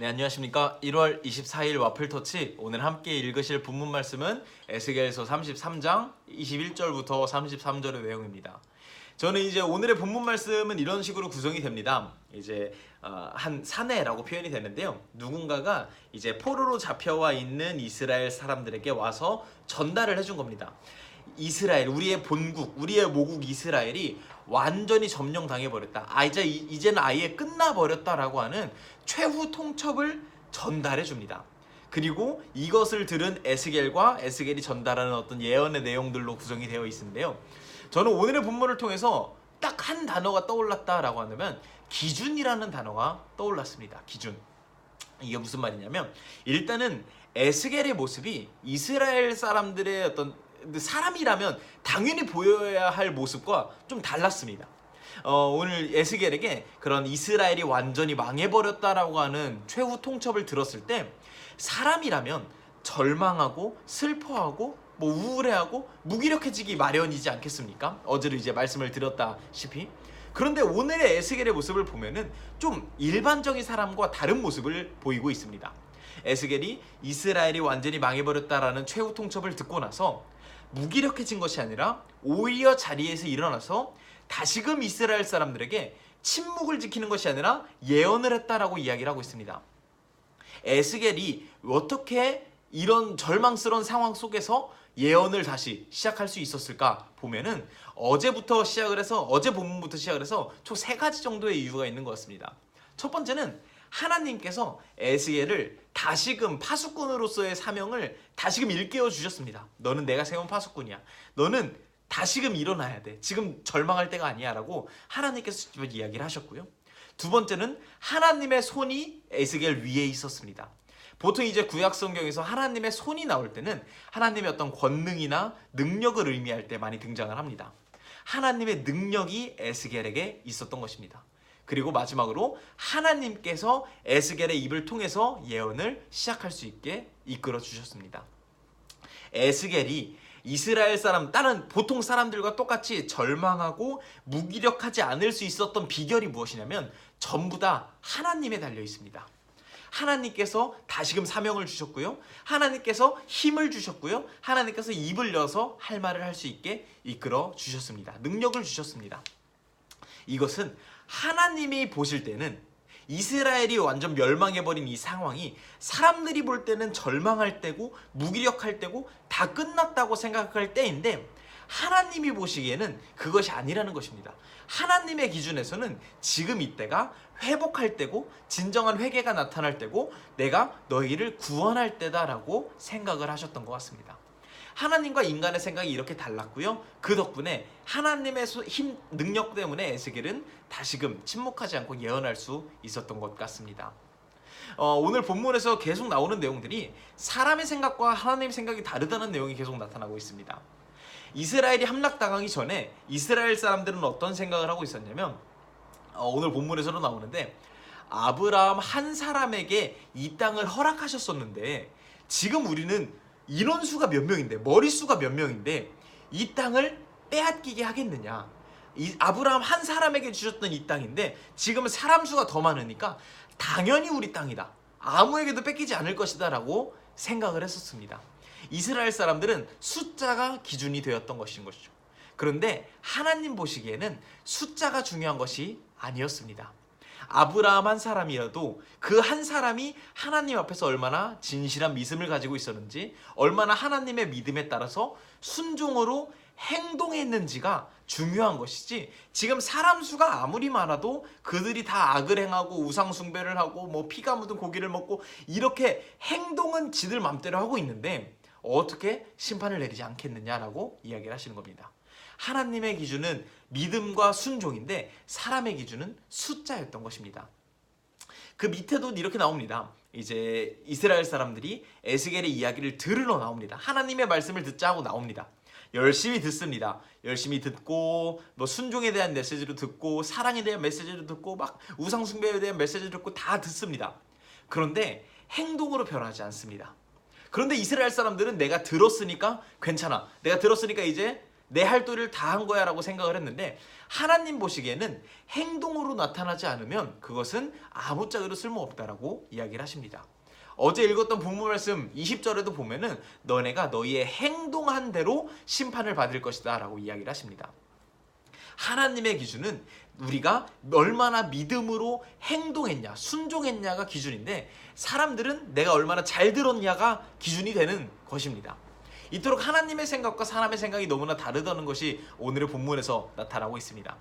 네, 안녕하십니까. 1월 24일 와플터치. 오늘 함께 읽으실 본문 말씀은 에스겔서 33장 21절부터 33절의 내용입니다. 저는 이제 오늘의 본문 말씀은 이런 식으로 구성이 됩니다. 이제 한 사내라고 표현이 되는데요. 누군가가 이제 포로로 잡혀와 있는 이스라엘 사람들에게 와서 전달을 해준 겁니다. 이스라엘, 우리의 본국, 우리의 모국 이스라엘이 완전히 점령당해버렸다. 이제는 아예 끝나버렸다라고 하는 최후 통첩을 전달해 줍니다. 그리고 이것을 들은 에스겔과 에스겔이 전달하는 어떤 예언의 내용들로 구성이 되어 있는데요. 저는 오늘의 본문을 통해서 딱 한 단어가 떠올랐다라고 하면 기준이라는 단어가 떠올랐습니다. 기준. 이게 무슨 말이냐면 일단은 에스겔의 모습이 이스라엘 사람들의 어떤 사람이라면 당연히 보여야 할 모습과 좀 달랐습니다. 오늘 에스겔에게 그런 이스라엘이 완전히 망해버렸다라고 하는 최후 통첩을 들었을 때 사람이라면 절망하고 슬퍼하고 우울해하고 무기력해지기 마련이지 않겠습니까? 어제도 이제 말씀을 드렸다시피. 그런데 오늘의 에스겔의 모습을 보면은 좀 일반적인 사람과 다른 모습을 보이고 있습니다. 에스겔이 이스라엘이 완전히 망해버렸다라는 최후 통첩을 듣고 나서 무기력해진 것이 아니라 오히려 자리에서 일어나서 다시금 이스라엘 사람들에게 침묵을 지키는 것이 아니라 예언을 했다라고 이야기를 하고 있습니다. 에스겔이 어떻게 이런 절망스러운 상황 속에서 예언을 다시 시작할 수 있었을까 보면은 어제 본문부터 시작을 해서 총 3가지 정도의 이유가 있는 것 같습니다. 첫 번째는 하나님께서 에스겔을 다시금 파수꾼으로서의 사명을 다시금 일깨워 주셨습니다. 너는 내가 세운 파수꾼이야. 너는 다시금 일어나야 돼. 지금 절망할 때가 아니야 라고 하나님께서 직접 이야기를 하셨고요. 두 번째는 하나님의 손이 에스겔 위에 있었습니다. 보통 이제 구약 성경에서 하나님의 손이 나올 때는 하나님의 어떤 권능이나 능력을 의미할 때 많이 등장을 합니다. 하나님의 능력이 에스겔에게 있었던 것입니다. 그리고 마지막으로 하나님께서 에스겔의 입을 통해서 예언을 시작할 수 있게 이끌어 주셨습니다. 에스겔이 이스라엘 사람, 다른 보통 사람들과 똑같이 절망하고 무기력하지 않을 수 있었던 비결이 무엇이냐면 전부 다 하나님에 달려 있습니다. 하나님께서 다시금 사명을 주셨고요. 하나님께서 힘을 주셨고요. 하나님께서 입을 여서 할 말을 할 수 있게 이끌어 주셨습니다. 능력을 주셨습니다. 이것은 하나님이 보실 때는 이스라엘이 완전 멸망해버린 이 상황이 사람들이 볼 때는 절망할 때고 무기력할 때고 다 끝났다고 생각할 때인데 하나님이 보시기에는 그것이 아니라는 것입니다. 하나님의 기준에서는 지금 이때가 회복할 때고 진정한 회개가 나타날 때고 내가 너희를 구원할 때다라고 생각을 하셨던 것 같습니다. 하나님과 인간의 생각이 이렇게 달랐고요. 그 덕분에 하나님의 힘, 능력 때문에 에스겔은 다시금 침묵하지 않고 예언할 수 있었던 것 같습니다. 오늘 본문에서 계속 나오는 내용들이 사람의 생각과 하나님의 생각이 다르다는 내용이 계속 나타나고 있습니다. 이스라엘이 함락당하기 전에 이스라엘 사람들은 어떤 생각을 하고 있었냐면 오늘 본문에서도 나오는데 아브라함 한 사람에게 이 땅을 허락하셨었는데 지금 우리는 인원수가 몇 명인데 머릿수가 몇 명인데 이 땅을 빼앗기게 하겠느냐. 아브라함 한 사람에게 주셨던 이 땅인데 지금은 사람 수가 더 많으니까 당연히 우리 땅이다. 아무에게도 뺏기지 않을 것이다 라고 생각을 했었습니다. 이스라엘 사람들은 숫자가 기준이 되었던 것인 것이죠. 그런데 하나님 보시기에는 숫자가 중요한 것이 아니었습니다. 아브라함 한 사람이라도 그 한 사람이 하나님 앞에서 얼마나 진실한 믿음을 가지고 있었는지, 얼마나 하나님의 믿음에 따라서 순종으로 행동했는지가 중요한 것이지, 지금 사람 수가 아무리 많아도 그들이 다 악을 행하고 우상 숭배를 하고 피가 묻은 고기를 먹고 이렇게 행동은 지들 맘대로 하고 있는데 어떻게 심판을 내리지 않겠느냐라고 이야기를 하시는 겁니다. 하나님의 기준은 믿음과 순종인데 사람의 기준은 숫자였던 것입니다. 그 밑에도 이렇게 나옵니다. 이제 이스라엘 사람들이 에스겔의 이야기를 들으러 나옵니다. 하나님의 말씀을 듣자 하고 나옵니다. 열심히 듣습니다. 열심히 듣고 순종에 대한 메시지를 듣고 사랑에 대한 메시지를 듣고 우상 숭배에 대한 메시지를 듣고 다 듣습니다. 그런데 행동으로 변하지 않습니다. 그런데 이스라엘 사람들은 내가 들었으니까 괜찮아. 내가 들었으니까 이제 내 할 도리를 다 한 거야 라고 생각을 했는데, 하나님 보시기에는 행동으로 나타나지 않으면 그것은 아무짝에도 쓸모없다라고 이야기를 하십니다. 어제 읽었던 본문 말씀 20절에도 보면은 너네가 너희의 행동한 대로 심판을 받을 것이다 라고 이야기를 하십니다. 하나님의 기준은 우리가 얼마나 믿음으로 행동했냐, 순종했냐가 기준인데, 사람들은 내가 얼마나 잘 들었냐가 기준이 되는 것입니다. 이토록 하나님의 생각과 사람의 생각이 너무나 다르다는 것이 오늘의 본문에서 나타나고 있습니다.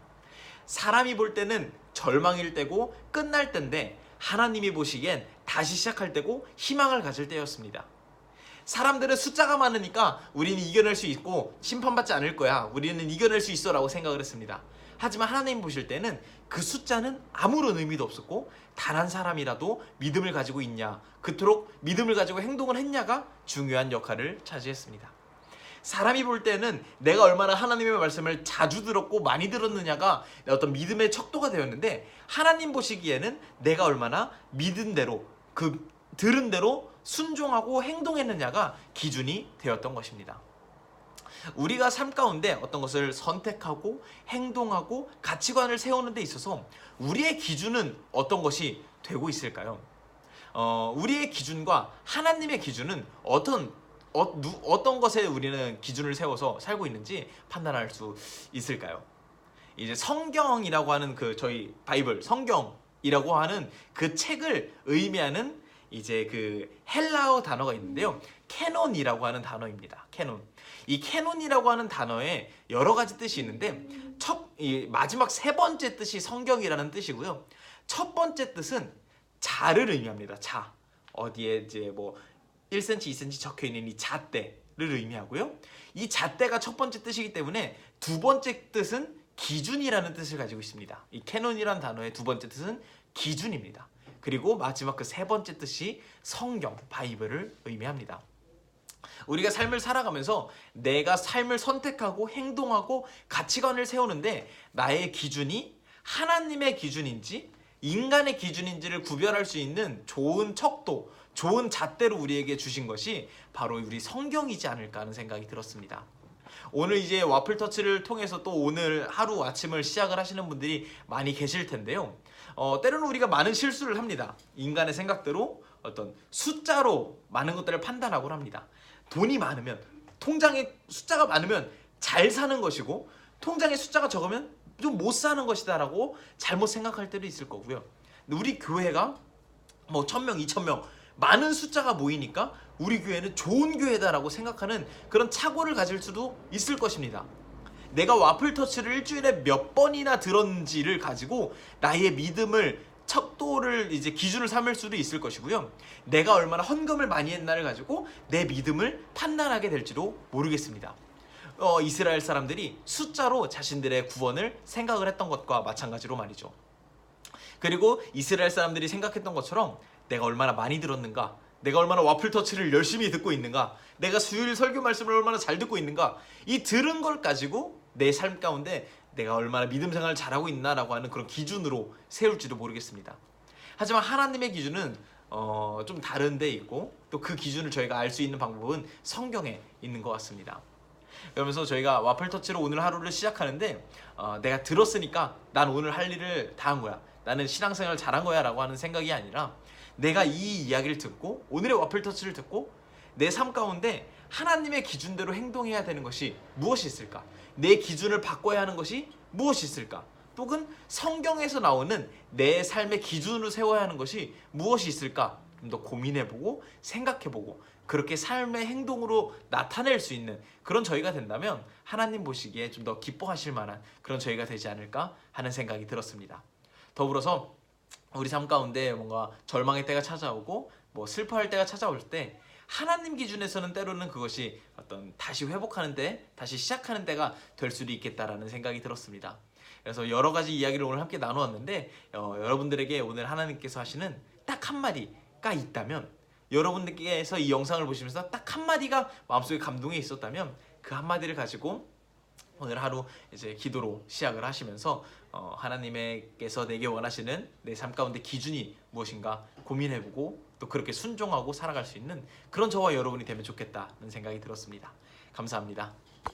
사람이 볼 때는 절망일 때고 끝날 때인데, 하나님이 보시기엔 다시 시작할 때고 희망을 가질 때였습니다. 사람들은 숫자가 많으니까 우리는 이겨낼 수 있고 심판받지 않을 거야, 우리는 이겨낼 수 있어 라고 생각을 했습니다. 하지만 하나님 보실 때는 그 숫자는 아무런 의미도 없었고, 단 한 사람이라도 믿음을 가지고 있냐, 그토록 믿음을 가지고 행동을 했냐가 중요한 역할을 차지했습니다. 사람이 볼 때는 내가 얼마나 하나님의 말씀을 자주 들었고 많이 들었느냐가 어떤 믿음의 척도가 되었는데, 하나님 보시기에는 내가 얼마나 믿은 대로, 그 들은 대로 순종하고 행동했느냐가 기준이 되었던 것입니다. 우리가 삶 가운데 어떤 것을 선택하고 행동하고 가치관을 세우는 데 있어서 우리의 기준은 어떤 것이 되고 있을까요? 우리의 기준과 하나님의 기준은 어떤 것에 우리는 기준을 세워서 살고 있는지 판단할 수 있을까요? 이제 성경이라고 하는 그 저희 바이블, 성경이라고 하는 그 책을 의미하는 이제 그 헬라어 단어가 있는데요. 캐논이라고 하는 단어입니다. 캐논. 이 캐논이라고 하는 단어에 여러 가지 뜻이 있는데, 마지막 세 번째 뜻이 성경이라는 뜻이고요. 첫 번째 뜻은 자를 의미합니다. 자. 어디에 이제 뭐 1cm, 2cm 적혀 있는 이 잣대를 의미하고요. 이 잣대가 첫 번째 뜻이기 때문에 두 번째 뜻은 기준이라는 뜻을 가지고 있습니다. 이 캐논이라는 단어의 두 번째 뜻은 기준입니다. 그리고 마지막 그 세 번째 뜻이 성경, 바이블을 의미합니다. 우리가 삶을 살아가면서 내가 삶을 선택하고 행동하고 가치관을 세우는데, 나의 기준이 하나님의 기준인지 인간의 기준인지를 구별할 수 있는 좋은 척도, 좋은 잣대로 우리에게 주신 것이 바로 우리 성경이지 않을까 하는 생각이 들었습니다. 오늘 이제 와플터치를 통해서 또 오늘 하루 아침을 시작을 하시는 분들이 많이 계실 텐데요. 때로는 우리가 많은 실수를 합니다. 인간의 생각대로 어떤 숫자로 많은 것들을 판단하곤 합니다. 돈이 많으면, 통장에 숫자가 많으면 잘 사는 것이고, 통장에 숫자가 적으면 좀 못 사는 것이다 라고 잘못 생각할 때도 있을 거고요. 근데 우리 교회가 뭐 1000명, 2000명 많은 숫자가 모이니까 우리 교회는 좋은 교회다라고 생각하는 그런 착오를 가질 수도 있을 것입니다. 내가 와플터치를 일주일에 몇 번이나 들었는지를 가지고 나의 믿음을, 척도를 이제 기준을 삼을 수도 있을 것이고요. 내가 얼마나 헌금을 많이 했나를 가지고 내 믿음을 판단하게 될지도 모르겠습니다. 이스라엘 사람들이 숫자로 자신들의 구원을 생각을 했던 것과 마찬가지로 말이죠. 그리고 이스라엘 사람들이 생각했던 것처럼 내가 얼마나 많이 들었는가, 내가 얼마나 와플터치를 열심히 듣고 있는가, 내가 수요일 설교 말씀을 얼마나 잘 듣고 있는가, 이 들은 걸 가지고 내 삶 가운데 내가 얼마나 믿음 생활을 잘하고 있나라고 하는 그런 기준으로 세울지도 모르겠습니다. 하지만 하나님의 기준은 좀 다른 데 있고, 또 그 기준을 저희가 알 수 있는 방법은 성경에 있는 것 같습니다. 그러면서 저희가 와플터치로 오늘 하루를 시작하는데, 내가 들었으니까 난 오늘 할 일을 다 한 거야, 나는 신앙생활을 잘한 거야 라고 하는 생각이 아니라, 내가 이 이야기를 듣고 오늘의 와플터치를 듣고 내 삶 가운데 하나님의 기준대로 행동해야 되는 것이 무엇이 있을까? 내 기준을 바꿔야 하는 것이 무엇이 있을까? 또는 성경에서 나오는 내 삶의 기준으로 세워야 하는 것이 무엇이 있을까? 좀 더 고민해보고 생각해보고 그렇게 삶의 행동으로 나타낼 수 있는 그런 저희가 된다면 하나님 보시기에 좀 더 기뻐하실 만한 그런 저희가 되지 않을까 하는 생각이 들었습니다. 더불어서 우리 삶 가운데 뭔가 절망의 때가 찾아오고 뭐 슬퍼할 때가 찾아올 때, 하나님 기준에서는 때로는 그것이 어떤 다시 회복하는 때, 다시 시작하는 때가 될 수도 있겠다라는 생각이 들었습니다. 그래서 여러 가지 이야기를 오늘 함께 나누었는데, 여러분들에게 오늘 하나님께서 하시는 딱 한마디가 있다면, 여러분들께서 이 영상을 보시면서 딱 한마디가 마음속에 감동이 있었다면 그 한마디를 가지고 오늘 하루 이제 기도로 시작을 하시면서 하나님께서 내게 원하시는 내 삶 가운데 기준이 무엇인가 고민해보고 또 그렇게 순종하고 살아갈 수 있는 그런 저와 여러분이 되면 좋겠다는 생각이 들었습니다. 감사합니다.